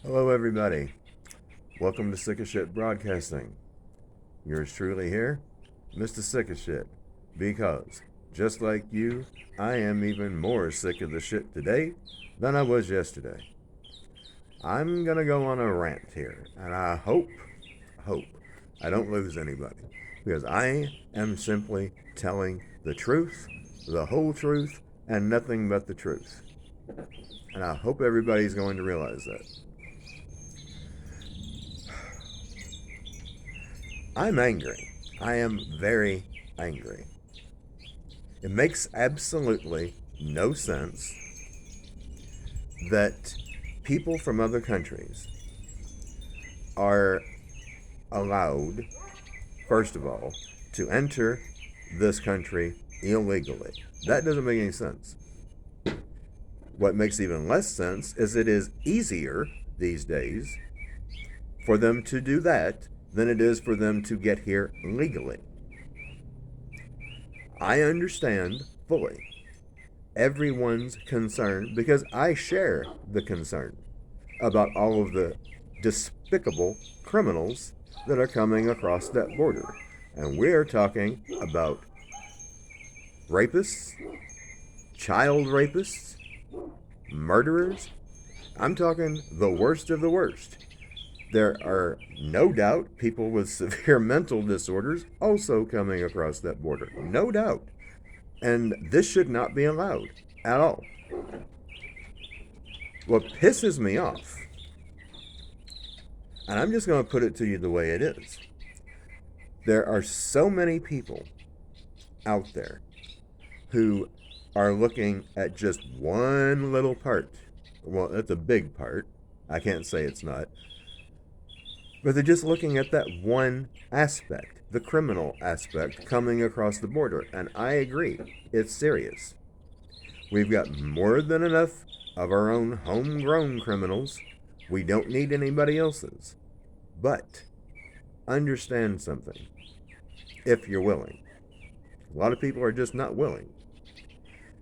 Hello, everybody. Welcome to Sick of Shit Broadcasting. Yours truly here, Mr. Sick of Shit. Because, just like you, I am even more sick of the shit today than I was yesterday. I'm gonna go on a rant here, and I hope I don't lose anybody. Because I am simply telling the truth, the whole truth, and nothing but the truth. And I hope everybody's going to realize that. I'm angry. I am very angry. It makes absolutely no sense that people from other countries are allowed, first of all, to enter this country illegally. That doesn't make any sense. What makes even less sense is it is easier these days for them to do that than it is for them to get here legally. I understand fully everyone's concern because I share the concern about all of the despicable criminals that are coming across that border. And we're talking about rapists, child rapists, murderers. I'm talking the worst of the worst. There are no doubt people with severe mental disorders also coming across that border. No doubt. And this should not be allowed at all. What pisses me off, and I'm just going to put it to you the way it is, there are so many people out there who are looking at just one little part. Well, it's a big part. I can't say it's not. But they're just looking at that one aspect, the criminal aspect coming across the border. And I agree, it's serious. We've got more than enough of our own homegrown criminals. We don't need anybody else's. But understand something, if you're willing. A lot of people are just not willing.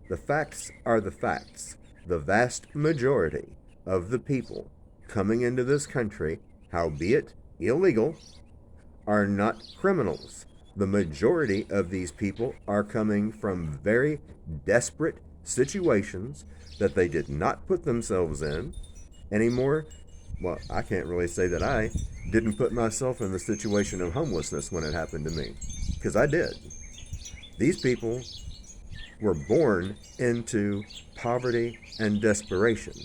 The facts are the facts. The vast majority of the people coming into this country, howbeit illegal, are not criminals. The majority of these people are coming from very desperate situations that they did not put themselves in anymore. Well, I can't really say that I didn't put myself in the situation of homelessness when it happened to me, because I did. These people were born into poverty and desperation.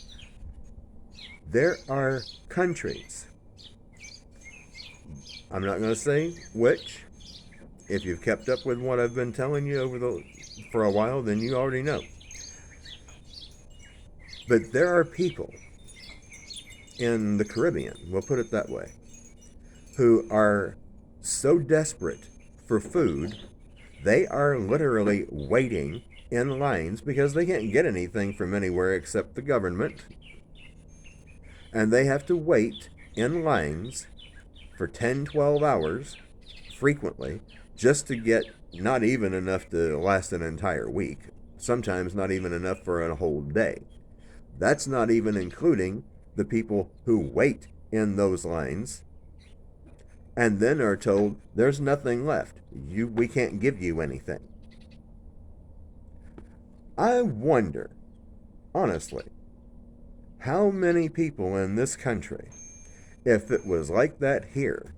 There are countries, I'm not going to say which. If you've kept up with what I've been telling you for a while, then you already know. But there are people in the Caribbean, we'll put it that way, who are so desperate for food, they are literally waiting in lines because they can't get anything from anywhere except the government. And they have to wait in lines for 10, 12 hours frequently just to get not even enough to last an entire week. Sometimes not even enough for a whole day. That's not even including the people who wait in those lines and then are told there's nothing left. We can't give you anything. I wonder, honestly, how many people in this country, if it was like that here,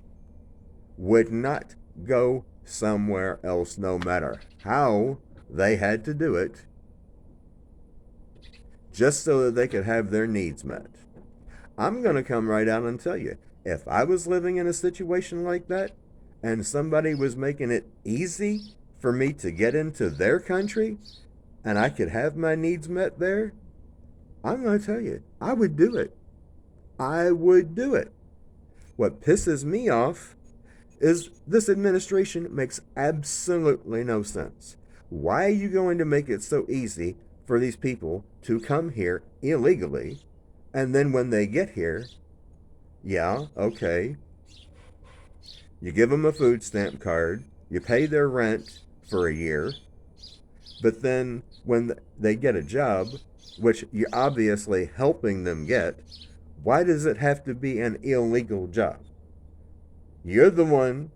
would not go somewhere else no matter how they had to do it, just so that they could have their needs met. I'm going to come right out and tell you, if I was living in a situation like that and somebody was making it easy for me to get into their country and I could have my needs met there, I'm going to tell you, I would do it. I would do it. What pisses me off is this administration makes absolutely no sense. Why are you going to make it so easy for these people to come here illegally, and then when they get here, yeah, okay, you give them a food stamp card, you pay their rent for a year, but then when they get a job, which you're obviously helping them get, Why does it have to be an illegal job? You're the one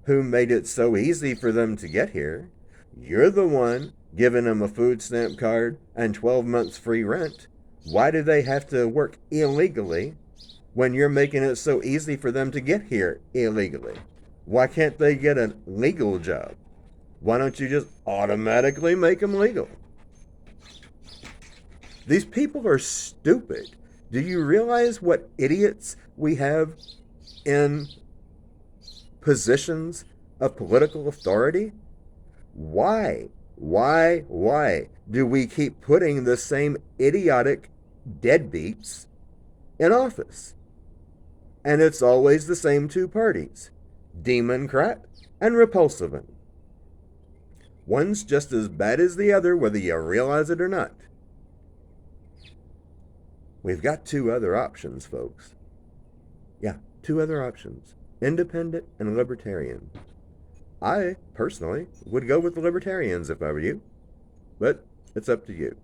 who made it so easy for them to get here. You're the one giving them a food stamp card and 12 months free rent. Why do they have to work illegally when you're making it so easy for them to get here illegally? Why can't they get a legal job? Why don't you just automatically make them legal? These people are stupid. Do you realize what idiots we have in positions of political authority? Why do we keep putting the same idiotic deadbeats in office? And it's always the same two parties, Democrat and Repulsivan. One's just as bad as the other, whether you realize it or not. We've got two other options, folks. Yeah, two other options. Independent and libertarian. I, personally, would go with the libertarians if I were you. But it's up to you.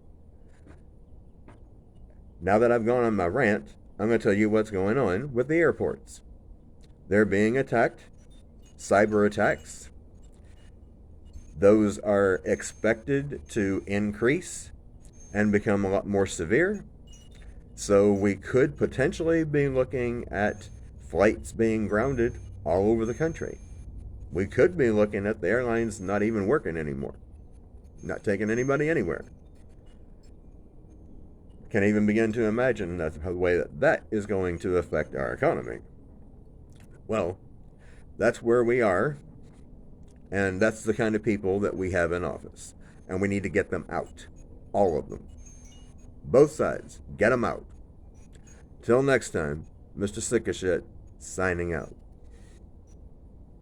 Now that I've gone on my rant, I'm going to tell you what's going on with the airports. They're being attacked. Cyber attacks. Those are expected to increase and become a lot more severe. So we could potentially be looking at flights being grounded all over the country. We could be looking at the airlines not even working anymore. Not taking anybody anywhere. Can even begin to imagine the way that is going to affect our economy. Well, that's where we are. And that's the kind of people that we have in office. And we need to get them out. All of them. Both sides. Get them out. Till next time, Mr. Sick of Shit, signing out.